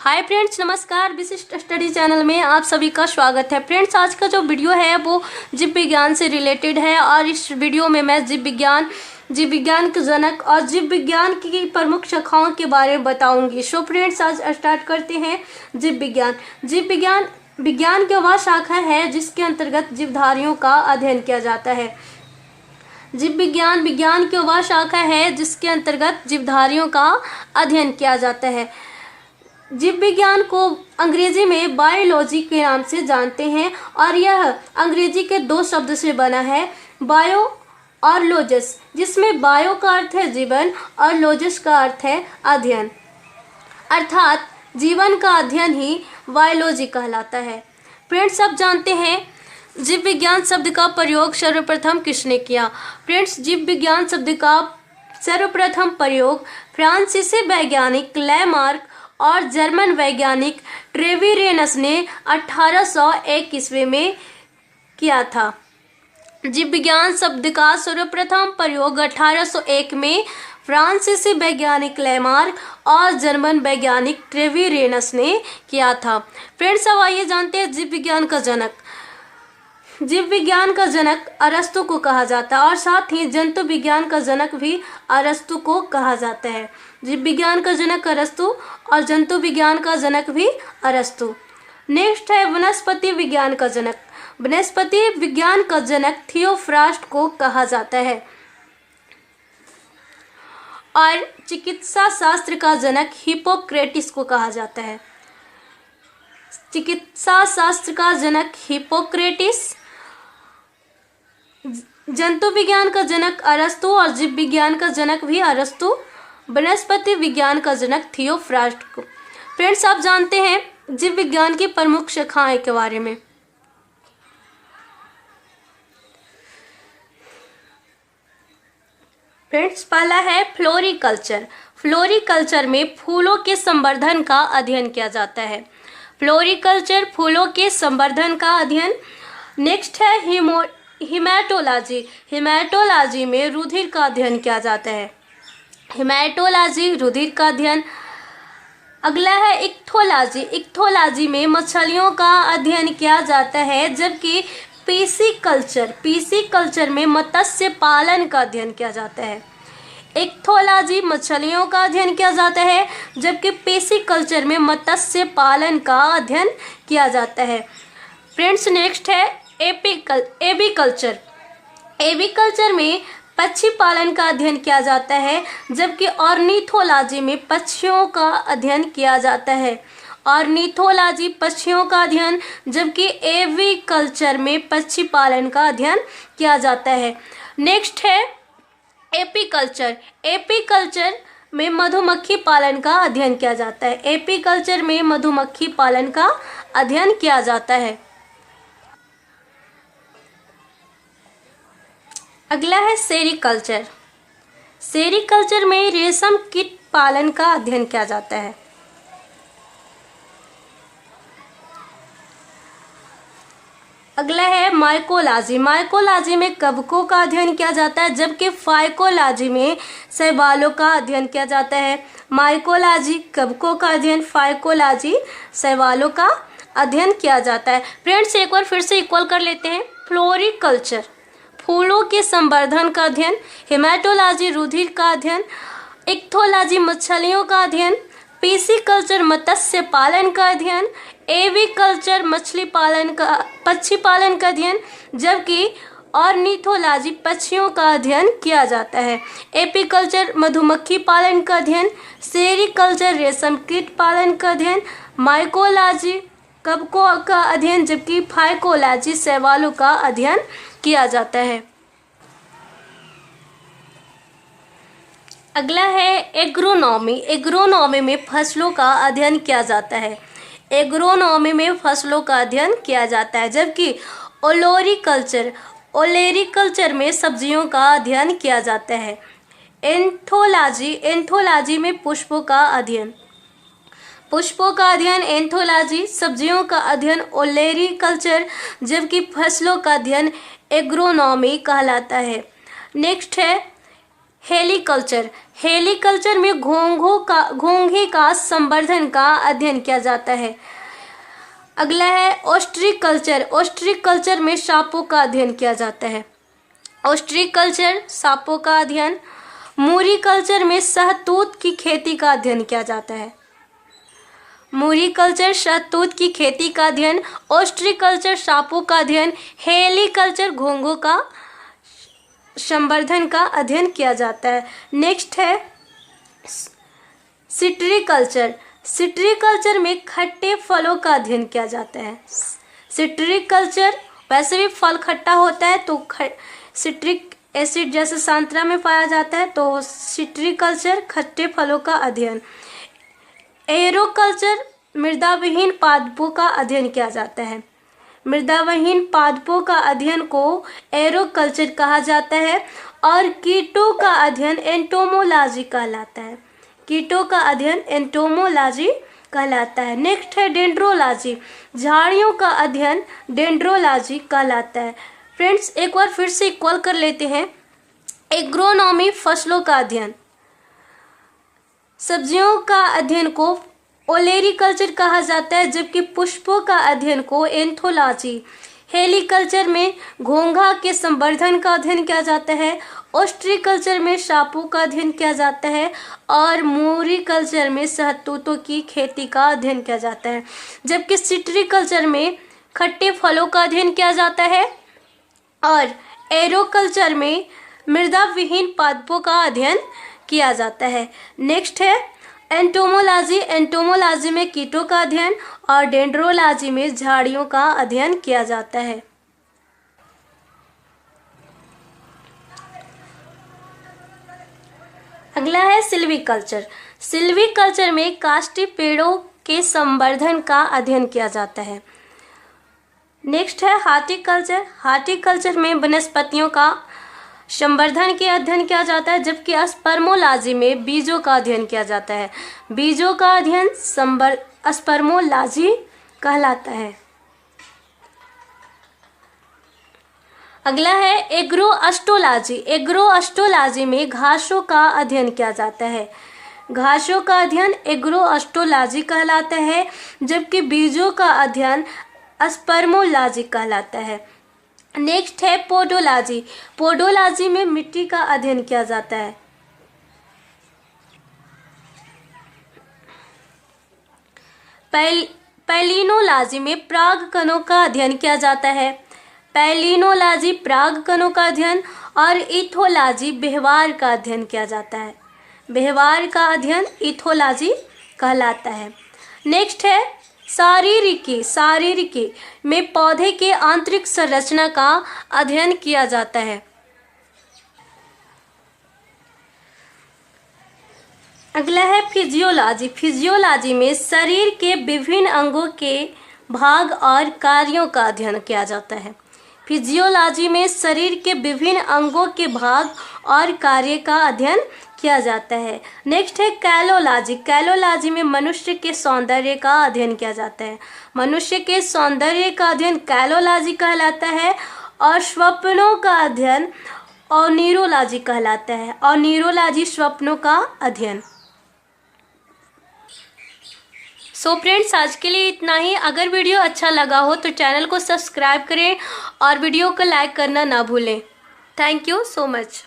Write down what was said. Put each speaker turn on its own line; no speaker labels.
Hi friends, नमस्कार। विशिष्ट study channel में आप सभी का स्वागत है। फ्रेंड्स, आज का जो वीडियो है वो जीव विज्ञान से रिलेटेड है और इस वीडियो में मैं जीव विज्ञान के जनक और जीव विज्ञान की प्रमुख शाखाओं के बारे में बताऊंगी। सो फ्रेंड्स, आज स्टार्ट करते हैं। जीव विज्ञान की वह शाखा है जिसके अंतर्गत जीवधारियों का अध्ययन किया जाता है। जीव विज्ञान की वह शाखा है जिसके अंतर्गत जीवधारियों का अध्ययन किया जाता है। जीव विज्ञान को अंग्रेजी में बायोलॉजी के नाम से जानते हैं और यह अंग्रेजी के दो शब्द से बना है, बायो और लॉजिस, जिसमें बायो का अर्थ है जीवन और लॉजिस का अर्थ है अध्ययन, अर्थात जीवन का अध्ययन ही बायोलॉजी कहलाता है। फ्रेंड्स, अब जानते हैं जीव विज्ञान शब्द का प्रयोग सर्वप्रथम किसने किया। फ्रेंड्स, जीव विज्ञान शब्द का सर्वप्रथम प्रयोग फ्रांसीसी वैज्ञानिक लैमार्क और जर्मन वैज्ञानिक ट्रेविरेनस ने 1801 ईस्वी में किया था। जीव विज्ञान शब्द का सर्वप्रथम प्रयोग 1801 में फ्रांसीसी वैज्ञानिक लैमार्क और जर्मन वैज्ञानिक ट्रेविरेनस ने किया था। फ्रेंड्स, अब आइए जानते हैं जीव विज्ञान का जनक। जीव विज्ञान का जनक अरस्तु को कहा जाता है और साथ ही जंतु विज्ञान का जनक भी अरस्तु को कहा जाता है। जीव विज्ञान का जनक अरस्तु और जंतु विज्ञान का जनक भी अरस्तु। नेक्स्ट है वनस्पति विज्ञान का जनक। वनस्पति विज्ञान का जनक थियोफ्रास्ट को कहा जाता है और चिकित्सा शास्त्र का जनक हिप्पोक्रेटिस को कहा जाता है। चिकित्सा शास्त्र का जनक हिप्पोक्रेटिस, जंतु विज्ञान का जनक अरस्तु और जीव विज्ञान का जनक भी अरस्तु, वनस्पति विज्ञान का जनक थियोफ्रास्ट को। फ्रेंड्स, आप जानते हैं जीव विज्ञान की प्रमुख शाखाएं के बारे में। फ्रेंड्स, पहला है फ्लोरिकल्चर। फ्लोरिकल्चर में फूलों के संवर्धन का अध्ययन किया जाता है। फ्लोरिकल्चर, फूलों के संवर्धन का अध्ययन। नेक्स्ट है हिमेटोलॉजी। हिमेटोलॉजी में रुधिर का अध्ययन किया जाता है। हिमेटोलॉजी, रुधिर का अध्ययन। अगला है इक्थोलॉजी। इक्थोलॉजी में मछलियों का अध्ययन किया जाता है, जबकि पीसीकल्चर में मत्स्य पालन का अध्ययन किया जाता है। इक्थोलॉजी मछलियों का अध्ययन किया जाता है, जबकि पीसीकल्चर में मत्स्य पालन का अध्ययन किया जाता है। फ्रेंड्स, नेक्स्ट है एविकल्चर। एविकल्चर में पक्षी पालन का अध्ययन किया जाता है, जबकि ऑर्निथोलॉजी में पक्षियों का अध्ययन किया जाता है। ऑर्निथोलॉजी पक्षियों का अध्ययन, जबकि एविकल्चर में पक्षी पालन का अध्ययन किया जाता है। नेक्स्ट है एपीकल्चर। एपीकल्चर में मधुमक्खी पालन का अध्ययन किया जाता है। एपीकल्चर में मधुमक्खी पालन का अध्ययन किया जाता है। अगला है सेरीकल्चर। सेरीकल्चर में रेशम कीट पालन का अध्ययन किया जाता है। अगला है माइकोलॉजी। माइकोलॉजी में कवकों का अध्ययन किया जाता है, जबकि फाइकोलॉजी में शैवालों का अध्ययन किया जाता है। माइकोलॉजी कवकों का अध्ययन, फाइकोलॉजी शैवालों का अध्ययन किया जाता है। फ्रेंड्स, एक बार फिर से इक्वल कर लेते हैं। फ्लोरिकल्चर फूलों के संवर्धन का अध्ययन, हेमेटोलॉजी रुधिर का अध्ययन, इक्थोलॉजी मछलियों का अध्ययन, पीसीकल्चर मत्स्य पालन का अध्ययन, एविकल्चर पक्षी पालन का अध्ययन, जबकि ऑर्निथोलॉजी पक्षियों का अध्ययन किया जाता है। एपीकल्चर मधुमक्खी पालन का अध्ययन, सेरीकल्चर रेशम कीट पालन का अध्ययन, माइकोलॉजी कवकों का अध्ययन, जबकि फाइकोलॉजी शैवालों का अध्ययन किया जाता है। अगला है एग्रोनॉमी। एग्रोनॉमी में फसलों का अध्ययन किया जाता है। एग्रोनॉमी में फसलों का अध्ययन किया जाता है, जबकि ओलेरिकल्चर में सब्जियों का अध्ययन किया जाता है। एंथोलॉजी में पुष्पों का अध्ययन एंथोलॉजी, सब्जियों का अध्ययन ओलेरिकल्चर, जबकि फसलों का अध्ययन एग्रोनॉमी कहलाता है। नेक्स्ट है हेलीकल्चर, हेलीकल्चर में घोंघे का संवर्धन का अध्ययन किया जाता है। अगला है ओस्ट्रीकल्चर, ओस्ट्रीकल्चर में सांपों का अध्ययन किया जाता है। ओस्ट्रीकल्चर सांपों का अध्ययन। मूरीकल्चर में शहतूत की खेती का अध्ययन किया जाता है। मूरीकल्चर शहतूत की खेती का अध्ययन, ओस्ट्रीकल्चर सांपों का अध्ययन, हेलीकल्चर घोंघों का संवर्धन का अध्ययन किया जाता है। नेक्स्ट है सिट्रीकल्चर, सिट्रीकल्चर में खट्टे फलों का अध्ययन किया जाता है। सिट्रीकल्चर, वैसे भी फल खट्टा होता है तो सिट्रिक एसिड जैसे संतरा में पाया जाता है, तो सिट्रीकल्चर खट्टे फलों का अध्ययन। एरोकल्चर मृदाविहीन पादपों का अध्ययन किया जाता है। मृदाविहीन पादपों का अध्ययन को एरोकल्चर कहा जाता है। और कीटों का अध्ययन एंटोमोलॉजी कहलाता है। कीटों का अध्ययन एंटोमोलॉजी कहलाता है। नेक्स्ट है डेंड्रोलॉजी, झाड़ियों का अध्ययन डेंड्रोलॉजी कहलाता है। फ्रेंड्स, एक बार फिर से इक्वल कर लेते हैं। एग्रोनॉमी फसलों का अध्ययन, सब्जियों का अध्ययन को ओलेरीकल्चर कहा जाता है, जबकि पुष्पों का अध्ययन को एंथोलॉजी। हेलीकल्चर में घोंघा के संवर्धन का अध्ययन किया जाता है। ओस्ट्रीकल्चर में सांपों का अध्ययन किया जाता है। और मूरीकल्चर में शहतूतों की खेती का अध्ययन किया जाता है। जबकि सिट्रीकल्चर में खट्टे फलों का अध्ययन किया जाता है। और एरोकल्चर में मृदा विहीन पादपों का अध्ययन किया जाता है। नेक्स्ट है एंटोमोलॉजी, एंटोमोलॉजी में कीटों का अध्ययन और डेंड्रोलॉजी में झाड़ियों का अध्ययन किया जाता है। अगला है सिल्वीकल्चर, सिल्वीकल्चर में काष्ठी पेड़ों के संवर्धन का अध्ययन किया जाता है। नेक्स्ट है हार्टिकल्चर, हार्टिकल्चर में वनस्पतियों का संवर्धन के अध्ययन किया जाता है, जबकि स्पर्मोलॉजी में बीजों का अध्ययन किया जाता है। बीजों का अध्ययन स्पर्मोलॉजी कहलाता है। अगला है एग्रोअस्टोलॉजी, एग्रोअस्टोलॉजी में घासों का अध्ययन किया जाता है। घासों का अध्ययन एग्रोअस्टोलॉजी कहलाता है, जबकि बीजों का अध्ययन स्पर्मोलॉजी कहलाता है। नेक्स्ट है पोडोलॉजी, पोडोलॉजी में मिट्टी का अध्ययन किया जाता है। पैलिनोलॉजी में पराग कणों का अध्ययन किया जाता है। पैलिनोलॉजी पराग कणों का अध्ययन और इथोलॉजी व्यवहार का अध्ययन किया जाता है। व्यवहार का अध्ययन इथोलॉजी कहलाता है। नेक्स्ट है शारीरिकी, शारीरिकी में पौधे के आंतरिक संरचना का अध्ययन किया जाता है। अगला है फिजियोलॉजी, फिजियोलॉजी में शरीर के विभिन्न अंगों के भाग और कार्यों का अध्ययन किया जाता है। फिजियोलॉजी में शरीर के विभिन्न अंगों के भाग और कार्य का अध्ययन किया जाता है। नेक्स्ट है कैलोलॉजी, कैलोलॉजी में मनुष्य के सौंदर्य का अध्ययन किया जाता है। मनुष्य के सौंदर्य का अध्ययन कैलोलॉजी कहलाता है। और स्वप्नों का अध्ययन ऑनिरोलॉजी कहलाता है। ऑनिरोलॉजी स्वप्नों का अध्ययन। सो फ्रेंड्स, आज के लिए इतना ही। अगर वीडियो अच्छा लगा हो तो चैनल को सब्सक्राइब करें और वीडियो को लाइक करना ना भूलें। Thank you so much.